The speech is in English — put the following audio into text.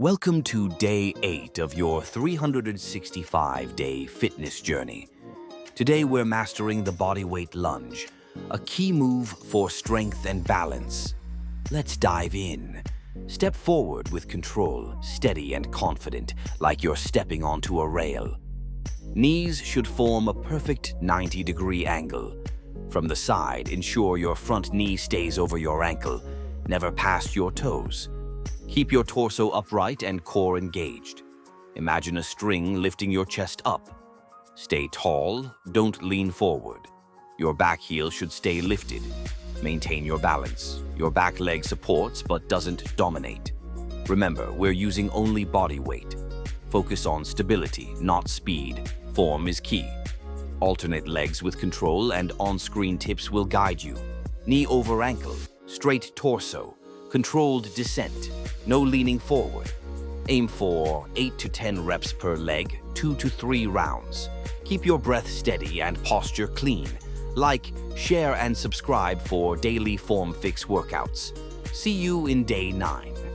Welcome to day 8 of your 365-day fitness journey. Today we're mastering the bodyweight lunge, a key move for strength and balance. Let's dive in. Step forward with control, steady and confident, like you're stepping onto a rail. Knees should form a perfect 90-degree angle. From the side, ensure your front knee stays over your ankle, never past your toes. Keep your torso upright and core engaged. Imagine a string lifting your chest up. Stay tall, don't lean forward. Your back heel should stay lifted. Maintain your balance. Your back leg supports but doesn't dominate. Remember, we're using only body weight. Focus on stability, not speed. Form is key. Alternate legs with control and on-screen tips will guide you. Knee over ankle, straight torso, controlled descent, no leaning forward. Aim for 8 to 10 reps per leg, 2 to 3 rounds. Keep your breath steady and posture clean. Like, share, and subscribe for daily Form Fix workouts. See you in day 9.